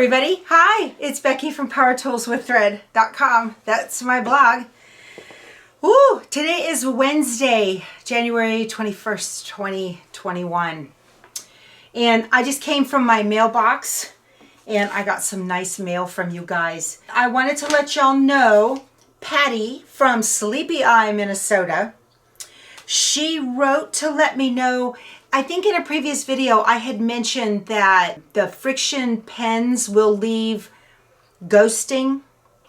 everybody. Hi, it's Becky from powertoolswiththread.com. That's my blog. Woo! Today is Wednesday, January 21st, 2021. And I just came from my mailbox and I got some nice mail from you guys. I wanted to let y'all know Patty from Sleepy Eye, Minnesota, she wrote to let me know. I think in a previous video I had mentioned that the friction pens will leave ghosting,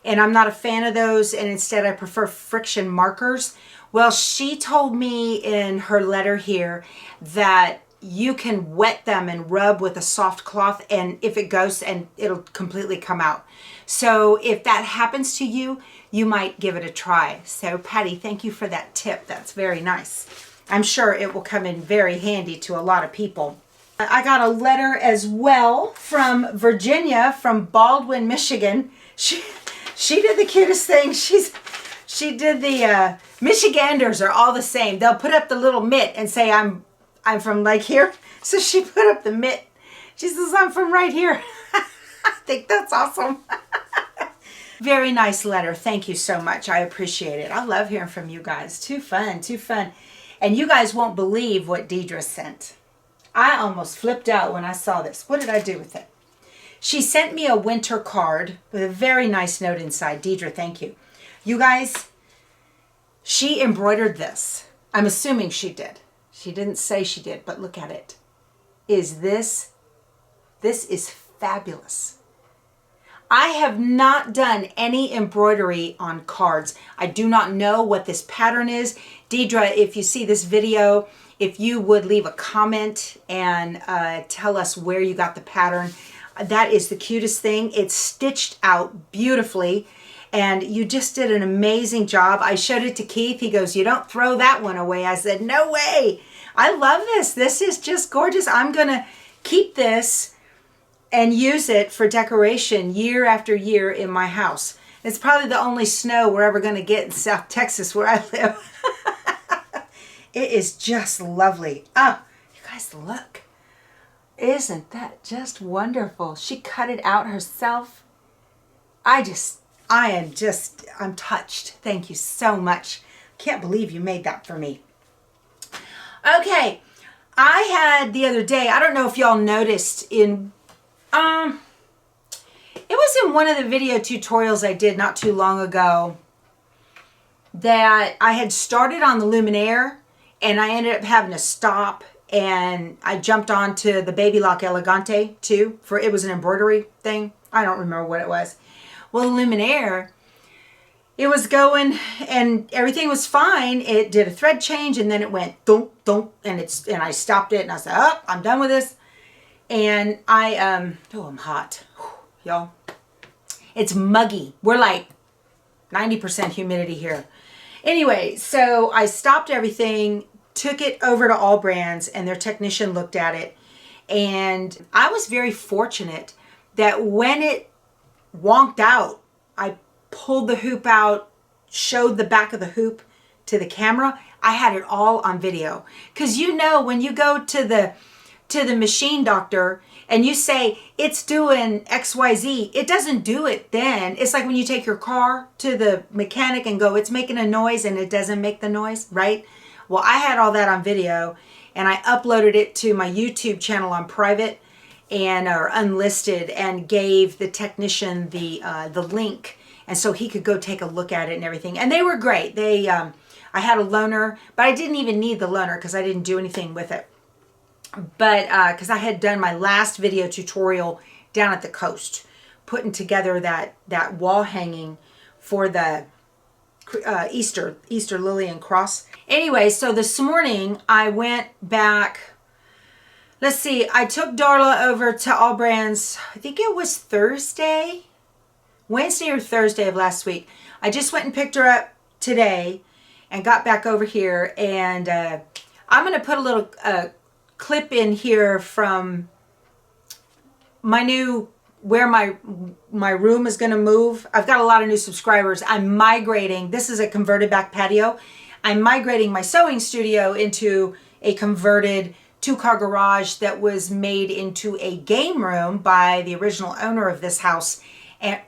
and I'm not a fan of those, and instead I prefer friction markers. Well, she told me in her letter here that you can wet them and rub with a soft cloth, and if it ghosts, and it'll completely come out. So if that happens to you, you might give it a try. So Patty, thank you for that tip. That's very nice. I'm sure it will come in very handy to a lot of people. I got a letter as well from Virginia from Baldwin, Michigan. She did the cutest thing. She did the Michiganders are all the same. They'll put up the little mitt and say I'm from like here. So she put up the mitt. She says I'm from right here. I think that's awesome. Very nice letter. Thank you so much. I appreciate it. I love hearing from you guys. Too fun, too fun. And you guys won't believe what Deidre sent. I almost flipped out when I saw this. What did I do with it? She sent me a winter card with a very nice note inside. Deidre, thank you. You guys, she embroidered this. I'm assuming she did. She didn't say she did, but look at it. This is fabulous. I have not done any embroidery on cards. I do not know what this pattern is. Deidre, if you see this video, if you would leave a comment and tell us where you got the pattern. That is the cutest thing. It's stitched out beautifully and you just did an amazing job. I showed it to Keith. He goes, "You don't throw that one away." I said, "No way." I love this. This is just gorgeous. I'm going to keep this and use it for decoration year after year in my house. It's probably the only snow we're ever going to get in South Texas where I live. It is just lovely. Oh, you guys look. Isn't that just wonderful? She cut it out herself. I'm touched. Thank you so much. Can't believe you made that for me. Okay. I had the other day, I don't know if y'all noticed it was in one of the video tutorials I did not too long ago that I had started on the Luminaire and I ended up having to stop, and I jumped onto the Baby Lock Elegante too, for it was an embroidery thing. I don't remember what it was. Well, the Luminaire, it was going and everything was fine. It did a thread change and then it went dunk dunk, and I stopped it and I said, "Oh, I'm done with this." And I'm hot, y'all. It's muggy. We're like 90% humidity here. Anyway, so I stopped everything, took it over to All Brands, and their technician looked at it. And I was very fortunate that when it wonked out, I pulled the hoop out, showed the back of the hoop to the camera. I had it all on video. Because you know, when you go to the machine doctor and you say it's doing XYZ, it doesn't do it then. It's like when you take your car to the mechanic and go, "It's making a noise," and it doesn't make the noise, right? Well, I had all that on video and I uploaded it to my YouTube channel on private or unlisted, and gave the technician the link, and so he could go take a look at it and everything. And they were great. I had a loaner, but I didn't even need the loaner because I didn't do anything with it. But because I had done my last video tutorial down at the coast, putting together that wall hanging for the Easter lily and cross. Anyway, so this morning I went back. Let's see, I took Darla over to All Brands. I think it was Wednesday or Thursday of last week. I just went and picked her up today and got back over here. And I'm going to put a little clip in here from my new, where my room is going to move. I've got a lot of new subscribers. I'm migrating. This is a converted back patio. I'm migrating my sewing studio into a converted 2-car garage that was made into a game room by the original owner of this house and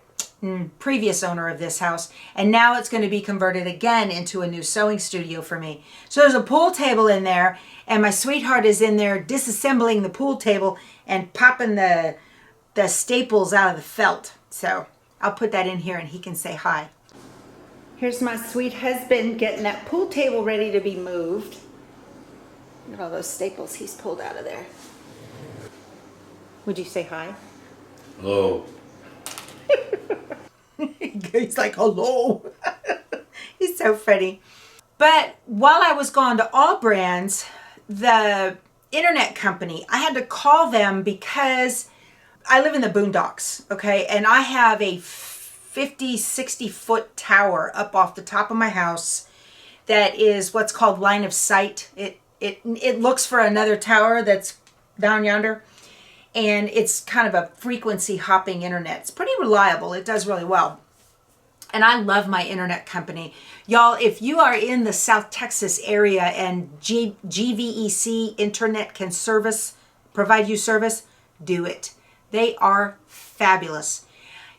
previous owner of this house, and now it's going to be converted again into a new sewing studio for me. So there's a pool table in there, and my sweetheart is in there disassembling the pool table and popping the staples out of the felt. So I'll put that in here and he can say hi. Here's my sweet husband getting that pool table ready to be moved. Look at all those staples he's pulled out of there. Would you say hi? Hello. He's like, hello. He's so funny. But while I was gone to All Brands, the internet company, I had to call them because I live in the boondocks, okay? And I have a 50, 60-foot tower up off the top of my house that is what's called line of sight. It looks for another tower that's down yonder. And it's kind of a frequency hopping internet. It's pretty reliable. It does really well. And I love my internet company. Y'all, if you are in the South Texas area and GVEC internet can provide you service, do it. They are fabulous.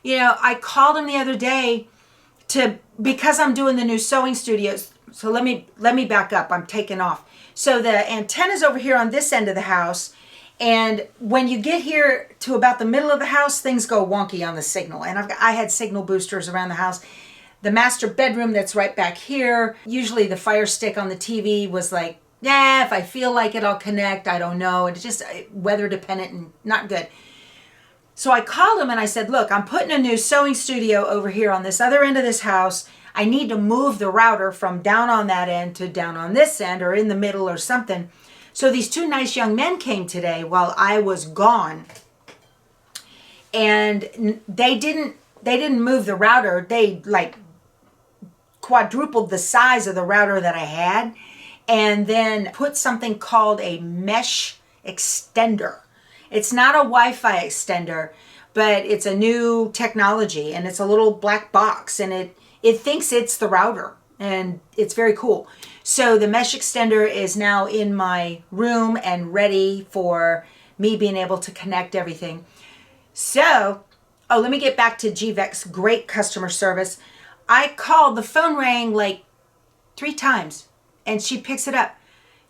You know, I called them the other day because I'm doing the new sewing studios. So let me back up. I'm taking off. So the antenna's over here on this end of the house. And when you get here to about the middle of the house, things go wonky on the signal. And I had signal boosters around the house. The master bedroom that's right back here, usually the Fire Stick on the TV was like, yeah, if I feel like it, I'll connect. I don't know. It's just weather dependent and not good. So I called him and I said, look, I'm putting a new sewing studio over here on this other end of this house. I need to move the router from down on that end to down on this end or in the middle or something. So these two nice young men came today while I was gone, and they didn't move the router. They like quadrupled the size of the router that I had, and then put something called a mesh extender. It's not a Wi-Fi extender, but it's a new technology, and it's a little black box, and it thinks it's the router, and it's very cool. So the mesh extender is now in my room and ready for me being able to connect everything. So, let me get back to GVEX. Great customer service. I called, the phone rang like 3 times and she picks it up.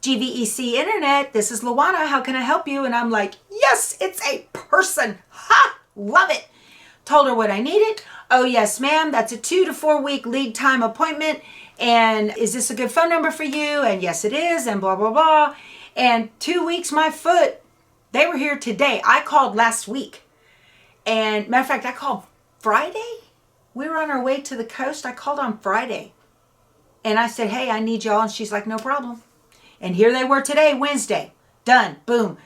GVEC Internet, this is Luana. How can I help you? And I'm like, yes, it's a person. Ha! Love it. Told her what I needed. Oh, yes, ma'am. That's a 2 to 4 week lead time appointment. And is this a good phone number for you? And yes, it is. And blah, blah, blah. And 2 weeks, my foot, they were here today. I called last week. And matter of fact, I called Friday. We were on our way to the coast. I called on Friday. And I said, hey, I need y'all. And she's like, no problem. And here they were today, Wednesday. Done. Boom.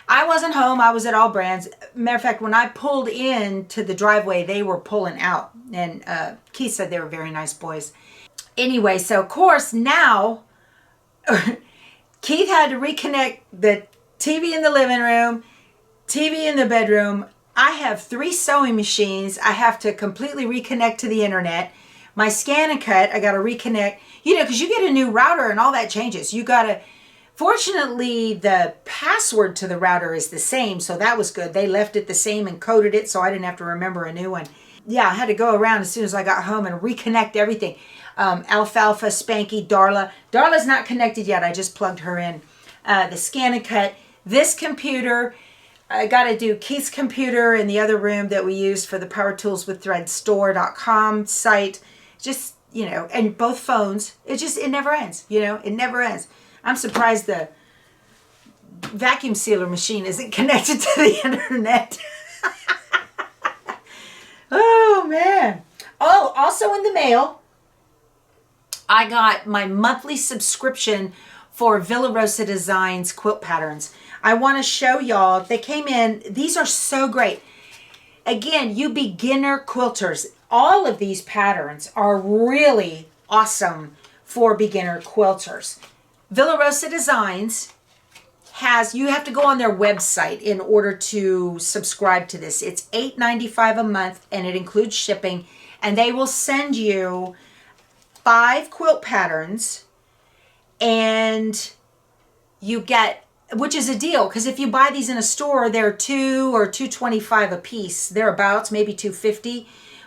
I wasn't home. I was at All Brands. Matter of fact, when I pulled into the driveway, they were pulling out. And Keith said they were very nice boys. Anyway, so of course now Keith had to reconnect the TV in the living room, TV in the bedroom. I have 3 sewing machines. I have to completely reconnect to the internet. My scan and cut, I got to reconnect. You know, because you get a new router and all that changes. You got to, fortunately, the password to the router is the same. So that was good. They left it the same and coded it so I didn't have to remember a new one. Yeah, I had to go around as soon as I got home and reconnect everything. Alfalfa, Spanky, Darla. Darla's not connected yet. I just plugged her in. The scan and cut. This computer, I got to do Keith's computer in the other room that we used for the powertoolswiththread.com site. Just, you know, and both phones. It never ends. You know, it never ends. I'm surprised the vacuum sealer machine isn't connected to the internet. Oh, man. Oh, also in the mail, I got my monthly subscription for Villa Rosa Designs quilt patterns. I want to show y'all. They came in. These are so great. Again, you beginner quilters, all of these patterns are really awesome for beginner quilters. Villa Rosa Designs you have to go on their website in order to subscribe to this. It's $8.95 a month and it includes shipping, and they will send you 5 quilt patterns and you get which is a deal, because if you buy these in a store, they're $2 or $2.25 a piece, thereabouts, maybe $2.50,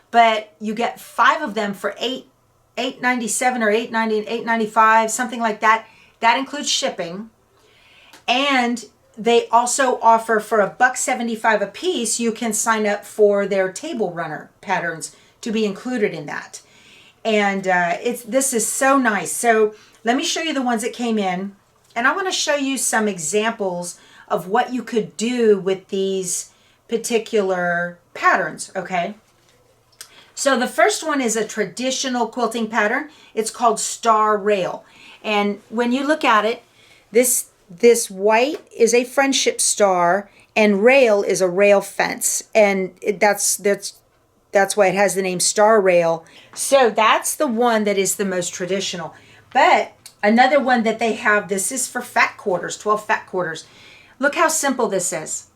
but you get 5 of them for $8.97 or $8.95, something like that. That includes shipping, and they also offer for $1.75 a piece. You can sign up for their table runner patterns to be included in that, and this is so nice. So let me show you the ones that came in. And I want to show you some examples of what you could do with these particular patterns, okay? So the first one is a traditional quilting pattern. It's called Star Rail. And when you look at it, this white is a friendship star and rail is a rail fence. And that's why it has the name Star Rail. So that's the one that is the most traditional. But another one that they have, this is for fat quarters, 12 fat quarters. Look how simple this is.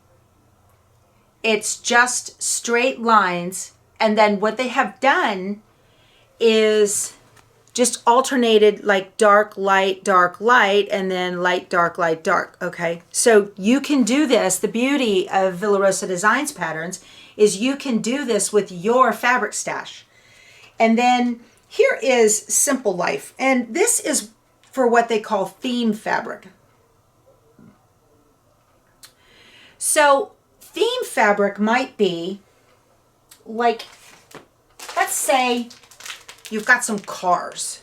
It's just straight lines, and then what they have done is just alternated like dark, light, and then light, dark, okay? So you can do this. The beauty of Villa Rosa Designs patterns is you can do this with your fabric stash. And then here is Simple Life, and this is for what they call theme fabric. So theme fabric might be like, let's say you've got some cars,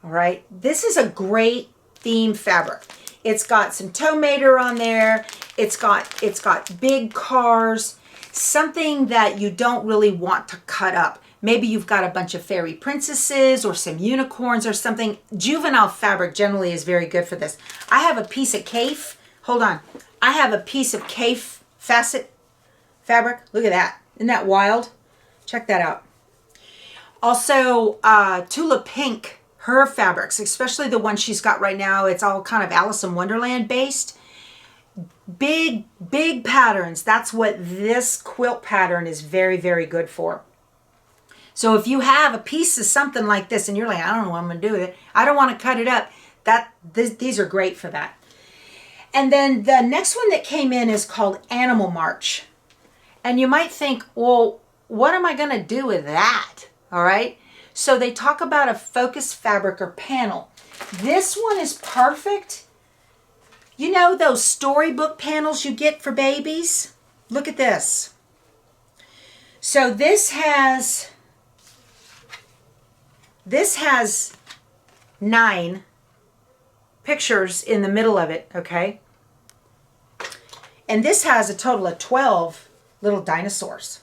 all right? This is a great theme fabric. It's got some tow mater on there. It's got big cars, something that you don't really want to cut up. Maybe you've got a bunch of fairy princesses or some unicorns or something. Juvenile fabric generally is very good for this. I have a piece of CAF. Hold on. I have a piece of CAF facet fabric. Look at that. Isn't that wild? Check that out. Also, Tula Pink, her fabrics, especially the one she's got right now. It's all kind of Alice in Wonderland based. Big, big patterns. That's what this quilt pattern is very, very good for. So if you have a piece of something like this and you're like, I don't know what I'm going to do with it, I don't want to cut it up, these are great for that. And then the next one that came in is called Animal March. And you might think, well, what am I going to do with that? All right. So they talk about a focus fabric or panel. This one is perfect. You know those storybook panels you get for babies? Look at this. So this has 9 pictures in the middle of it, okay? And this has a total of 12 little dinosaurs.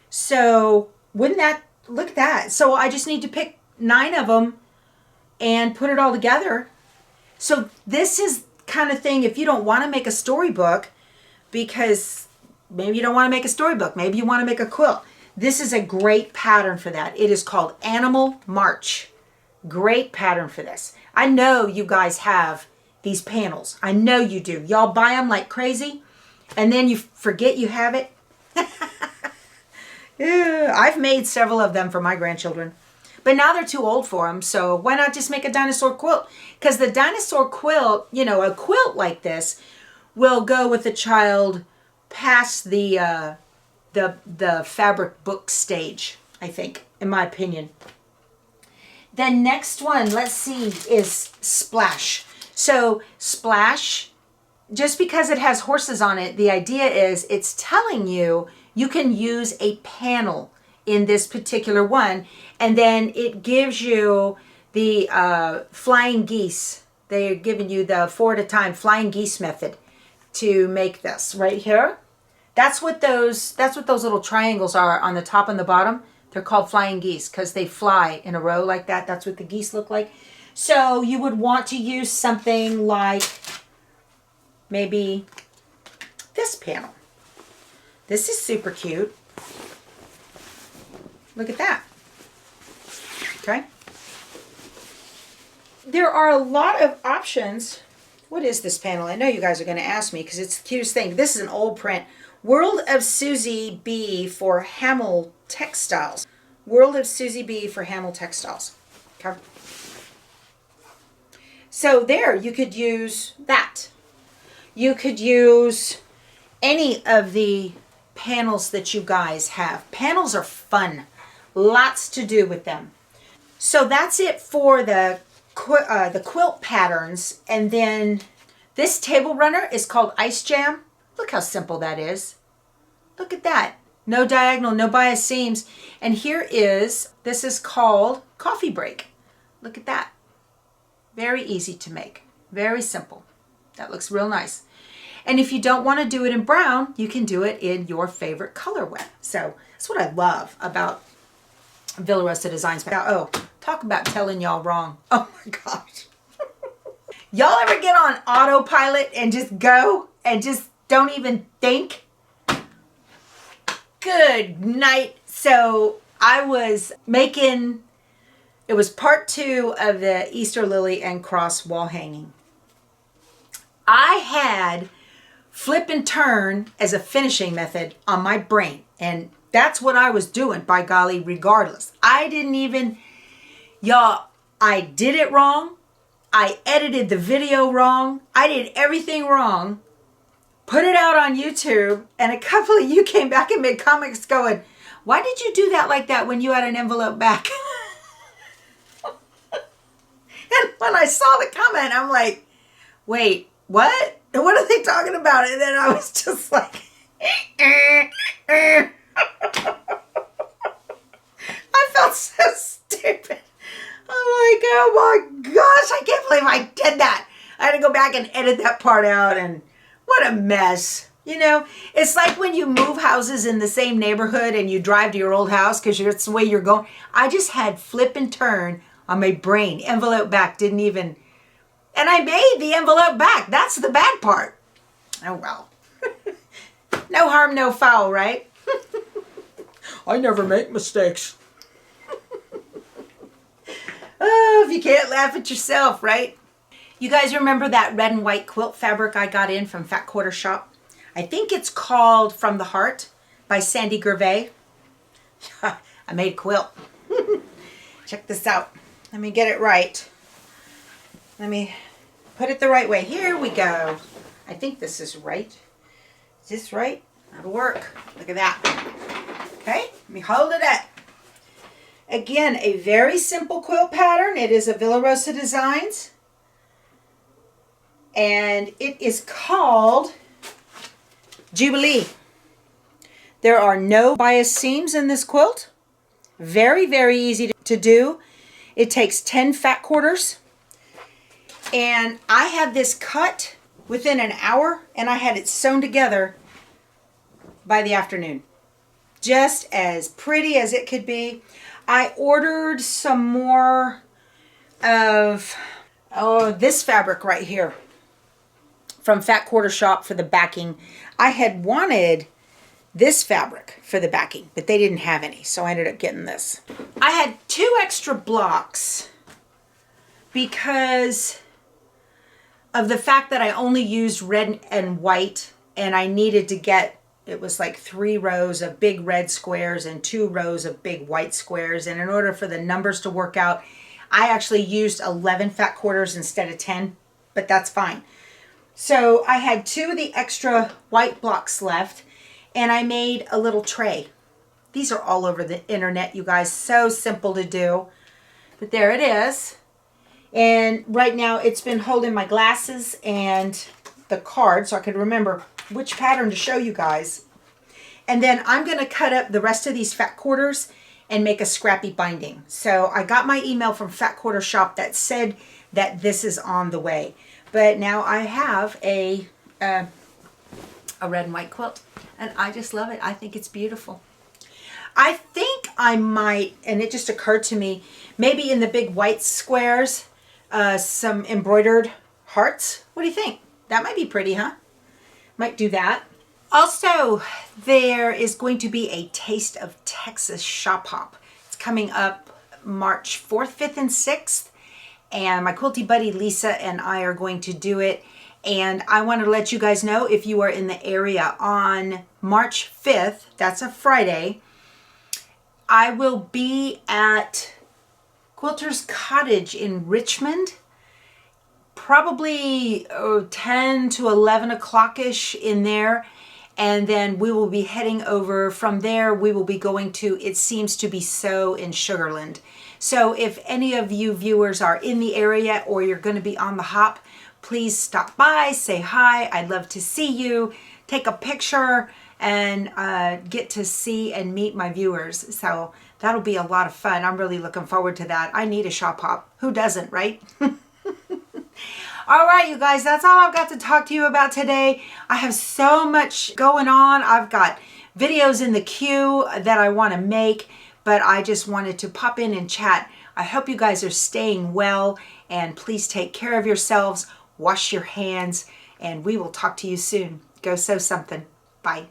So wouldn't that, look at that. So I just need to pick 9 of them and put it all together. So this is kind of thing, if you don't want to make a storybook, because maybe you don't want to make a storybook, maybe you want to make a quilt, this is a great pattern for that. It is called Animal March. Great pattern for this. I know you guys have these panels. I know you do. Y'all buy them like crazy and then you forget you have it. Yeah, I've made several of them for my grandchildren, but now they're too old for them. So why not just make a dinosaur quilt? Because the dinosaur quilt, you know, a quilt like this will go with the child past the fabric book stage, I think, in my opinion. The next one, let's see, is Splash. So Splash, just because it has horses on it, the idea is it's telling you you can use a panel in this particular one, and then it gives you the flying geese. They're giving you the 4 at a time flying geese method to make this right here. That's what those little triangles are on the top and the bottom. They're called flying geese because they fly in a row like that. That's what the geese look like. So you would want to use something like maybe this panel. This is super cute. Look at that. Okay. There are a lot of options. What is this panel? I know you guys are going to ask me because it's the cutest thing. This is an old print. World of Susie B for Hamel Textiles. World of Susie B for Hamel Textiles. Okay. So there, you could use that. You could use any of the panels that you guys have. Panels are fun. Lots to do with them. So that's it for the quilt patterns. And then this table runner is called Ice Jam. Look how simple that is. Look at that. No diagonal, no bias seams. And here is, this is called Coffee Break. Look at that. Very easy to make. Very simple. That looks real nice. And if you don't want to do it in brown, you can do it in your favorite colorway. So that's what I love about Villa Rosa Designs. Oh, talk about telling y'all wrong. Oh my gosh. Y'all ever get on autopilot and just go and just don't even think? Good night. So I was making, it was part 2 of the Easter lily and cross wall hanging. I had flip and turn as a finishing method on my brain. And that's what I was doing, by golly, regardless. I didn't even, y'all, I did it wrong. I edited the video wrong. I did everything wrong. Put it out on YouTube. And a couple of you came back and made comments going, why did you do that like that when you had an envelope back? And when I saw the comment, I'm like, wait, what? What are they talking about? And then I was just like, I felt so stupid. I'm like, oh my gosh, I can't believe I did that. I had to go back and edit that part out, and what a mess. You know, it's like when you move houses in the same neighborhood and you drive to your old house because it's the way you're going. I just had flip and turn on my brain. Envelope back didn't even, and I made the envelope back. That's the bad part. Oh well. No harm, no foul, right? I never make mistakes. Oh, if you can't laugh at yourself, right? You guys remember that red and white quilt fabric I got in from Fat Quarter Shop? I think it's called From the Heart by Sandy Gervais. I made a quilt. Check this out. Let me get it right. Let me put it the right way. Here we go. I think this is right. Is this right? That'll work. Look at that. Okay, let me hold it up. Again, a very simple quilt pattern. It is a Villa Rosa Designs. And it is called Jubilee. There are no bias seams in this quilt. Very, very easy to do. It takes 10 fat quarters. And I had this cut within an hour, and I had it sewn together by the afternoon. Just as pretty as it could be. I ordered some more of this fabric right here from Fat Quarter Shop for the backing. I had wanted this fabric for the backing, but they didn't have any, so I ended up getting this. I had 2 extra blocks because of the fact that I only used red and white, and I needed to get, it was like 3 rows of big red squares and 2 rows of big white squares. And in order for the numbers to work out, I actually used 11 fat quarters instead of 10, but that's fine. So I had 2 of the extra white blocks left, and I made a little tray. These are all over the internet, you guys. So simple to do, but there it is. And right now it's been holding my glasses and the card so I could remember which pattern to show you guys. And then I'm going to cut up the rest of these fat quarters and make a scrappy binding. So I got my email from Fat Quarter Shop that said that this is on the way. But now I have a red and white quilt, and I just love it. I think it's beautiful. I think I might, and it just occurred to me, maybe in the big white squares, some embroidered hearts. What do you think? That might be pretty, huh? Might do that. Also, there is going to be a Taste of Texas shop hop. It's coming up March 4th, 5th, and 6th. And my quilty buddy Lisa and I are going to do it. And I wanted to let you guys know, if you are in the area on March 5th, that's a Friday, I will be at Quilter's Cottage in Richmond. probably 10 to 11 o'clock-ish in there. And then we will be heading over from there. We will be going to It Seems to Be So in Sugar Land. So if any of you viewers are in the area or you're going to be on the hop, please stop by, say hi. I'd love to see you, take a picture, and get to see and meet my viewers. So that'll be a lot of fun. I'm really looking forward to that. I need a shop hop. Who doesn't, right? All right, you guys, that's all I've got to talk to you about today. I have so much going on. I've got videos in the queue that I want to make, but I just wanted to pop in and chat. I hope you guys are staying well, and please take care of yourselves, wash your hands, and we will talk to you soon. Go sew something. Bye.